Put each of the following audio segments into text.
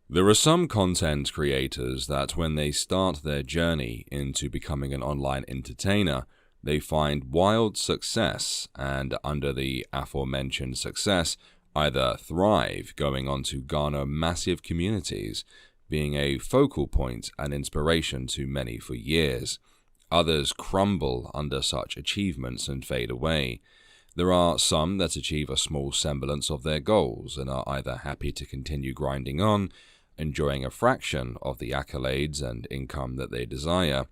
There are some content creators that when they start their journey into becoming an online entertainer, they find wild success and under the aforementioned success either thrive, going on to garner massive communities, being a focal point and inspiration to many for years. Others crumble under such achievements and fade away. There are some that achieve a small semblance of their goals and are either happy to continue grinding on, enjoying a fraction of the accolades and income that they desire.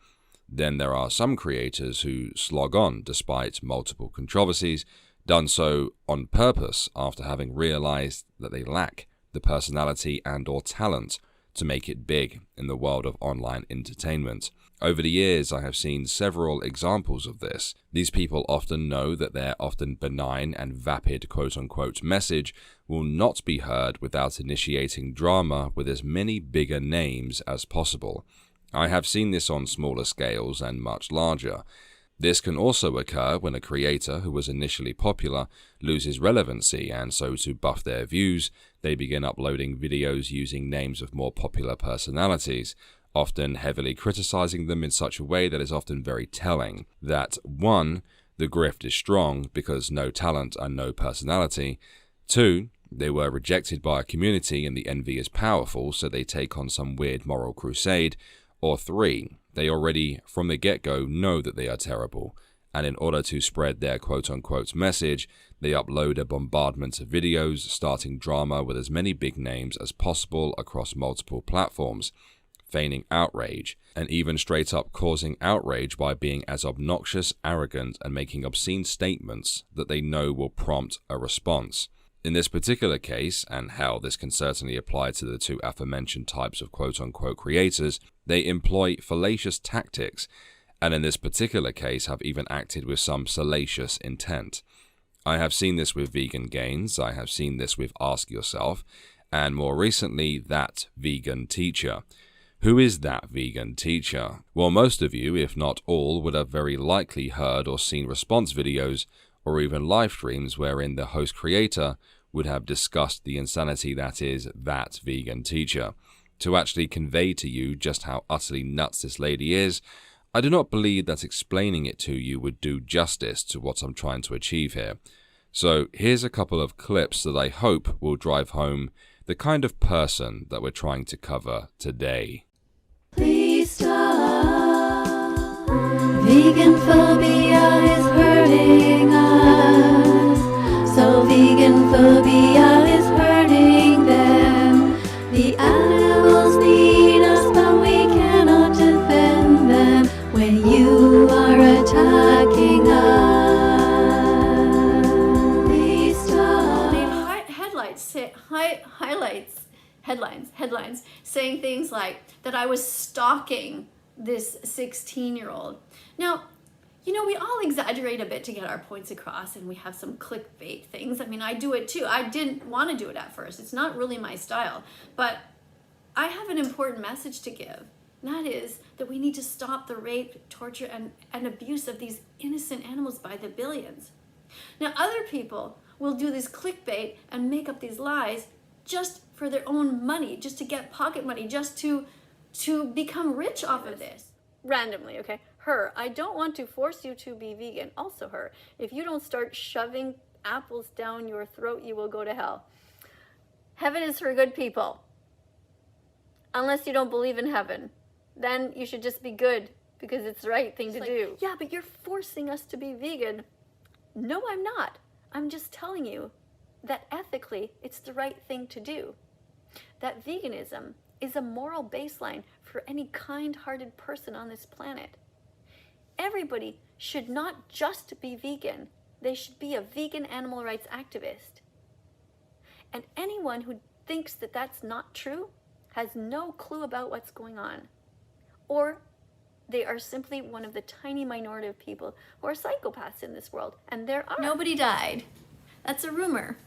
Then there are some creators who slog on despite multiple controversies, done so on purpose after having realized that they lack the personality and or talent to make it big in the world of online entertainment. Over the years, I have seen several examples of this. These people often know that their often benign and vapid quote-unquote message will not be heard without initiating drama with as many bigger names as possible. I have seen this on smaller scales and much larger. This can also occur when a creator who was initially popular loses relevancy, and so to buff their views, they begin uploading videos using names of more popular personalities, often heavily criticizing them in such a way that is often very telling that 1. The grift is strong because no talent and no personality. 2. They were rejected by a community and the envy is powerful, so they take on some weird moral crusade. Or 3. They already from the get-go know that they are terrible, and in order to spread their quote-unquote message, they upload a bombardment of videos starting drama with as many big names as possible across multiple platforms, feigning outrage, and even straight up causing outrage by being as obnoxious, arrogant, and making obscene statements that they know will prompt a response. In this particular case, and how this can certainly apply to the two aforementioned types of quote-unquote creators, they employ fallacious tactics, and in this particular case have even acted with some salacious intent. I have seen this with Vegan Gains, I have seen this with Ask Yourself, and more recently, That Vegan Teacher. Who is that vegan teacher? Well, most of you, if not all, would have very likely heard or seen response videos or even live streams wherein the host creator would have discussed the insanity that is that vegan teacher. To actually convey to you just how utterly nuts this lady is, I do not believe that explaining it to you would do justice to what I'm trying to achieve here. So here's a couple of clips that I hope will drive home the kind of person that we're trying to cover today. Please stop. Vegan phobia is hurting us. So vegan phobia is hurting them. The animals need us, but we cannot defend them when you are attacking us. Please stop. Headlines saying things like that I was stalking this 16-year-old. Now, you know, we all exaggerate a bit to get our points across, and we have some clickbait things. I mean, I do it too. I didn't want to do it at first. It's not really my style, but I have an important message to give. And that is that we need to stop the rape, torture, and abuse of these innocent animals by the billions. Now, other people will do this clickbait and make up these lies just for their own money, just to get pocket money, just to become rich off of this. Randomly, okay? Her, I don't want to force you to be vegan. Also her, if you don't start shoving apples down your throat, you will go to hell. Heaven is for good people. Unless you don't believe in heaven. Then you should just be good because it's the right thing to do. Yeah, but you're forcing us to be vegan. No, I'm not. I'm just telling you that ethically it's the right thing to do. That veganism is a moral baseline for any kind-hearted person on this planet. Everybody should not just be vegan, they should be a vegan animal rights activist. And anyone who thinks that that's not true has no clue about what's going on. Or they are simply one of the tiny minority of people who are psychopaths in this world. And there are. Nobody died. That's a rumor.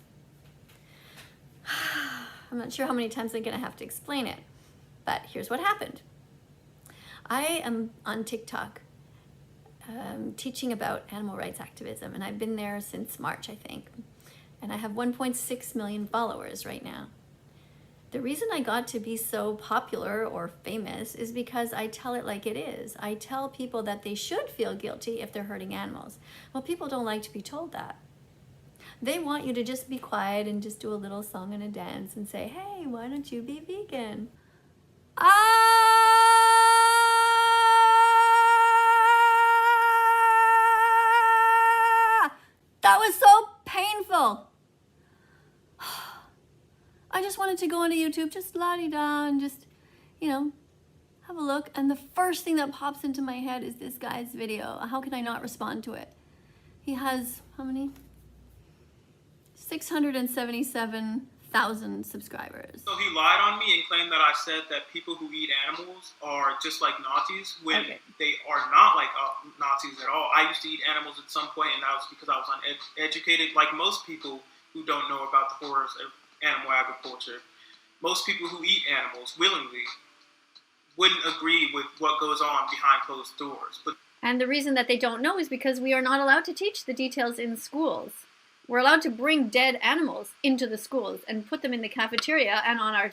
I'm not sure how many times I'm going to have to explain it, but here's what happened. I am on TikTok teaching about animal rights activism, and I've been there since March, I think. And I have 1.6 million followers right now. The reason I got to be so popular or famous is because I tell it like it is. I tell people that they should feel guilty if they're hurting animals. Well, people don't like to be told that. They want you to just be quiet and just do a little song and a dance and say, hey, why don't you be vegan? That was so painful. I just wanted to go onto YouTube, just la-di-da, and just, have a look. And the first thing that pops into my head is this guy's video. How can I not respond to it? He has, how many? 677,000 subscribers. So he lied on me and claimed that I said that people who eat animals are just like Nazis when they are not like Nazis at all. I used to eat animals at some point, and that was because I was uneducated, like most people who don't know about the horrors of animal agriculture. Most people who eat animals willingly wouldn't agree with what goes on behind closed doors. And the reason that they don't know is because we are not allowed to teach the details in schools. We're allowed to bring dead animals into the schools and put them in the cafeteria and on our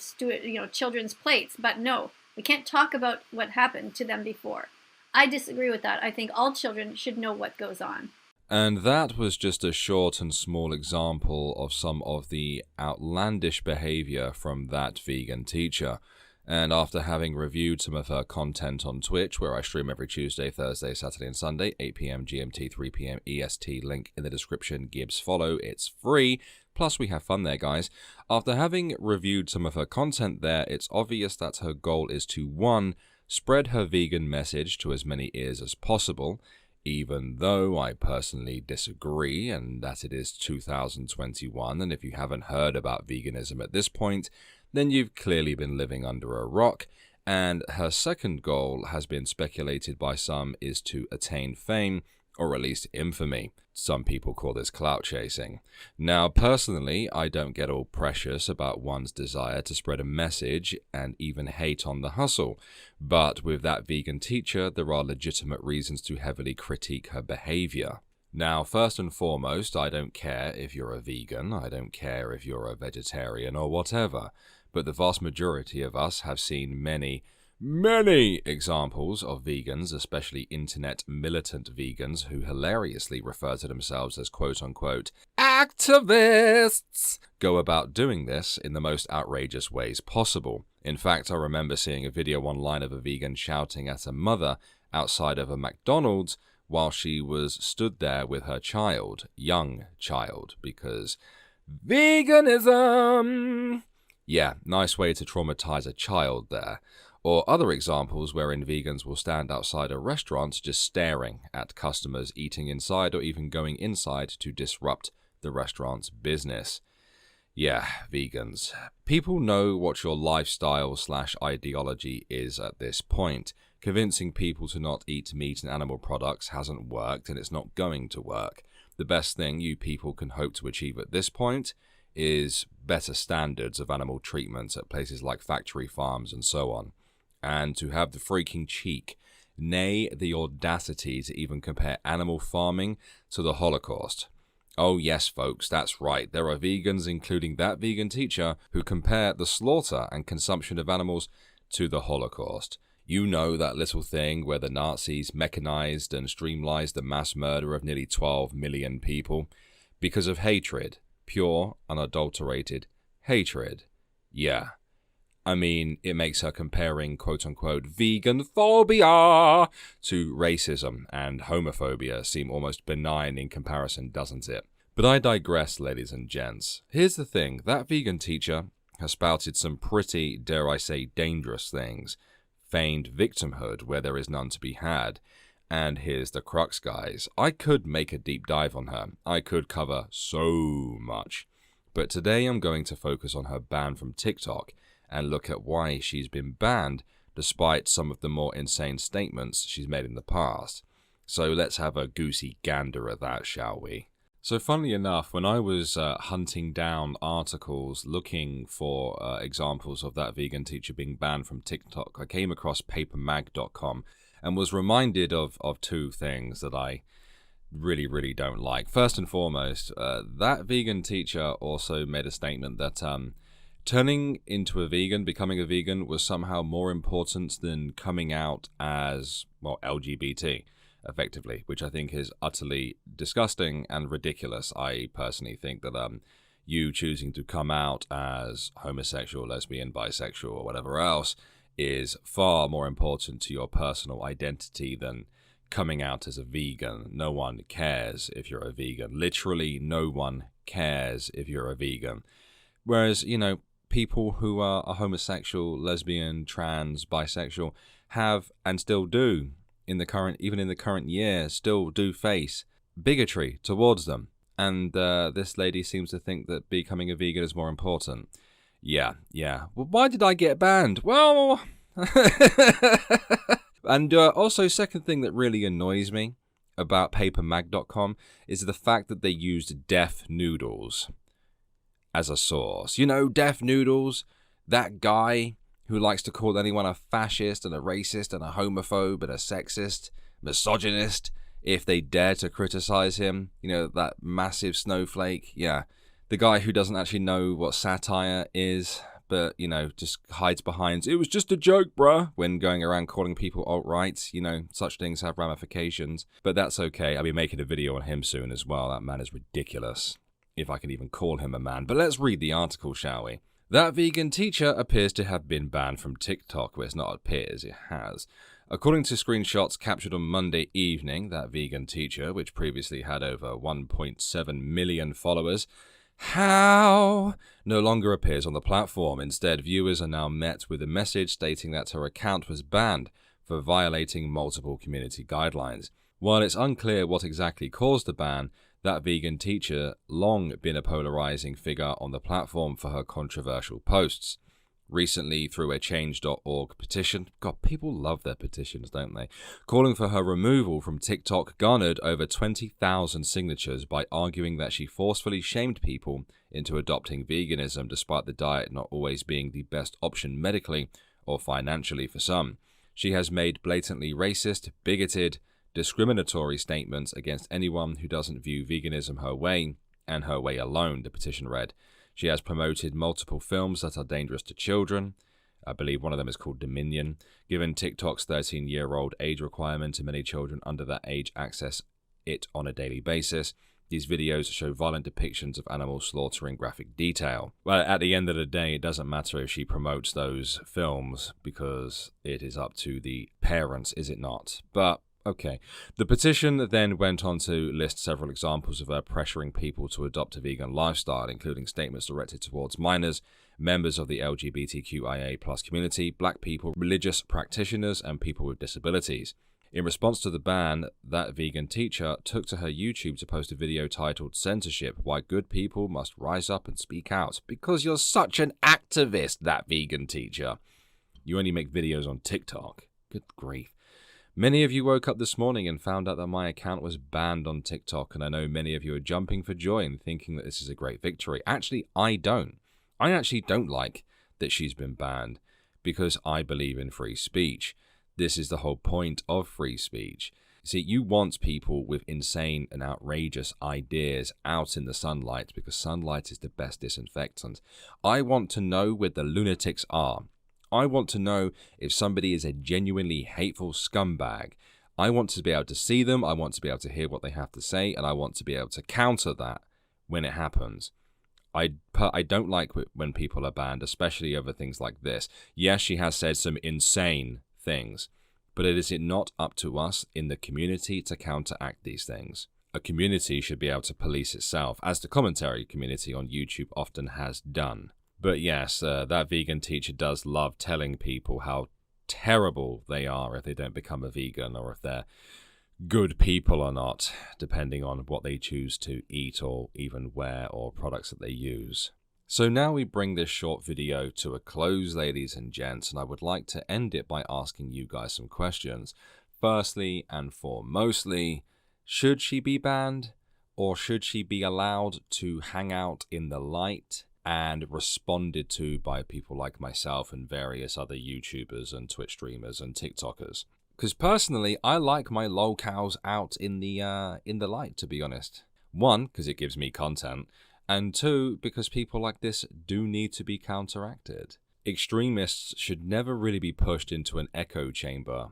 children's plates. But no, we can't talk about what happened to them before. I disagree with that. I think all children should know what goes on. And that was just a short and small example of some of the outlandish behavior from that vegan teacher. And after having reviewed some of her content on Twitch, where I stream every Tuesday, Thursday, Saturday, and Sunday, 8 p.m. GMT, 3 p.m. EST, link in the description, Gibbs follow, it's free. Plus, we have fun there, guys. After having reviewed some of her content there, it's obvious that her goal is to, 1, spread her vegan message to as many ears as possible, even though I personally disagree, and that it is 2021, and if you haven't heard about veganism at this point, then you've clearly been living under a rock. And her second goal has been speculated by some is to attain fame, or at least infamy. Some people call this clout chasing. Now, personally, I don't get all precious about one's desire to spread a message and even hate on the hustle. But with that vegan teacher, there are legitimate reasons to heavily critique her behavior. Now, first and foremost, I don't care if you're a vegan, I don't care if you're a vegetarian or whatever, but the vast majority of us have seen many examples of vegans, especially internet militant vegans, who hilariously refer to themselves as quote-unquote activists, go about doing this in the most outrageous ways possible. In fact, I remember seeing a video online of a vegan shouting at a mother outside of a McDonald's while she was stood there with her child, young child, because veganism! Yeah, nice way to traumatize a child there. Or other examples wherein vegans will stand outside a restaurant just staring at customers eating inside or even going inside to disrupt the restaurant's business. Yeah, vegans. People know what your lifestyle/ideology is at this point. Convincing people to not eat meat and animal products hasn't worked, and it's not going to work. The best thing you people can hope to achieve at this point is better standards of animal treatment at places like factory farms and so on. And to have the freaking cheek, nay, the audacity to even compare animal farming to the Holocaust. Oh yes, folks, that's right. There are vegans, including that vegan teacher, who compare the slaughter and consumption of animals to the Holocaust. You know, that little thing where the Nazis mechanized and streamlined the mass murder of nearly 12 million people because of hatred, pure, unadulterated hatred. Yeah. I mean, it makes her comparing quote-unquote vegan phobia to racism and homophobia seem almost benign in comparison, doesn't it? But I digress, ladies and gents. Here's the thing, that vegan teacher has spouted some pretty, dare I say, dangerous things. Feigned victimhood where there is none to be had. And here's the crux, guys. I could make a deep dive on her. I could cover so much. But today I'm going to focus on her ban from TikTok and look at why she's been banned despite some of the more insane statements she's made in the past. So let's have a goosey gander at that, shall we? So funnily enough, when I was hunting down articles looking for examples of that vegan teacher being banned from TikTok, I came across papermag.com and was reminded of two things that I really don't like. First and foremost, that vegan teacher also made a statement that turning into a vegan, becoming a vegan, was somehow more important than coming out as, well, LGBT, effectively, which I think is utterly disgusting and ridiculous. I personally think that you choosing to come out as homosexual, lesbian, bisexual, or whatever else is far more important to your personal identity than coming out as a vegan. No one cares if you're a vegan. Literally, no one cares if you're a vegan. Whereas, you know, people who are homosexual, lesbian, trans, bisexual have, and still do, even in the current year, still do face bigotry towards them. And this lady seems to think that becoming a vegan is more important. Yeah. Well, why did I get banned? Well... And also, second thing that really annoys me about papermag.com is the fact that they used Deaf Noodles as a source. You know, Deaf Noodles, that guy who likes to call anyone a fascist and a racist and a homophobe and a sexist, misogynist, if they dare to criticize him. You know, that massive snowflake. Yeah, the guy who doesn't actually know what satire is, but, you know, just hides behind, it was just a joke, bruh, when going around calling people alt-right. You know, such things have ramifications, but that's okay. I'll be making a video on him soon as well. That man is ridiculous, if I can even call him a man. But let's read the article, shall we? That vegan teacher appears to have been banned from TikTok. Well, it's not appears, it has. According to screenshots captured on Monday evening, that vegan teacher, which previously had over 1.7 million followers, no longer appears on the platform. Instead, viewers are now met with a message stating that her account was banned for violating multiple community guidelines. While it's unclear what exactly caused the ban, that vegan teacher long been a polarizing figure on the platform for her controversial posts. Recently, through a change.org petition, God, people love their petitions, don't they? Calling for her removal from TikTok, garnered over 20,000 signatures by arguing that she forcefully shamed people into adopting veganism despite the diet not always being the best option medically or financially for some. She has made blatantly racist, bigoted, discriminatory statements against anyone who doesn't view veganism her way, and her way alone, the petition read. She has promoted multiple films that are dangerous to children. I believe one of them is called Dominion. Given TikTok's 13-year-old age requirement, and many children under that age access it on a daily basis. These videos show violent depictions of animal slaughter in graphic detail. Well, at the end of the day, it doesn't matter if she promotes those films, because it is up to the parents, is it not? But okay. The petition then went on to list several examples of her pressuring people to adopt a vegan lifestyle, including statements directed towards minors, members of the LGBTQIA+ community, black people, religious practitioners, and people with disabilities. In response to the ban, that vegan teacher took to her YouTube to post a video titled "Censorship: Why Good People Must Rise Up and Speak Out." Because you're such an activist, that vegan teacher. You only make videos on TikTok. Good grief. Many of you woke up this morning and found out that my account was banned on TikTok, and I know many of you are jumping for joy and thinking that this is a great victory. Actually, I don't. I actually don't like that she's been banned, because I believe in free speech. This is the whole point of free speech. See, you want people with insane and outrageous ideas out in the sunlight, because sunlight is the best disinfectant. I want to know where the lunatics are. I want to know if somebody is a genuinely hateful scumbag. I want to be able to see them, I want to be able to hear what they have to say, and I want to be able to counter that when it happens. I don't like when people are banned, especially over things like this. Yes, she has said some insane things, but is it not up to us in the community to counteract these things? A community should be able to police itself, as the commentary community on YouTube often has done. But yes, that vegan teacher does love telling people how terrible they are if they don't become a vegan, or if they're good people or not, depending on what they choose to eat or even wear or products that they use. So now we bring this short video to a close, ladies and gents, and I would like to end it by asking you guys some questions. Firstly and foremostly, should she be banned, or should she be allowed to hang out in the light and responded to by people like myself and various other YouTubers and Twitch streamers and TikTokers? Because personally, I like my lolcows out in the light, to be honest. One, because it gives me content, And 2, because people like this do need to be counteracted. Extremists should never really be pushed into an echo chamber.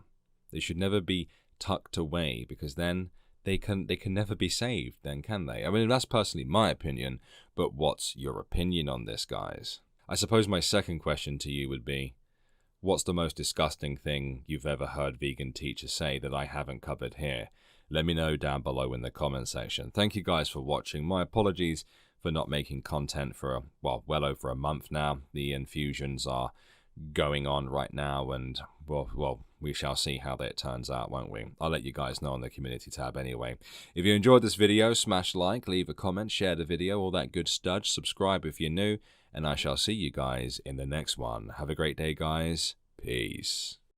They should never be tucked away, because then they can never be saved, then, can they? I mean, that's personally my opinion, but what's your opinion on this, guys? I suppose my second question to you would be, what's the most disgusting thing you've ever heard vegan teachers say that I haven't covered here? Let me know down below in the comment section. Thank you guys for watching. My apologies for not making content for, well over a month now. The infusions are going on right now, and well, we shall see how that turns out, won't we? I'll let you guys know on the community tab anyway. If you enjoyed this video, smash like, leave a comment, share the video, all that good studge. Subscribe if you're new, and I shall see you guys in the next one. Have a great day, guys. Peace.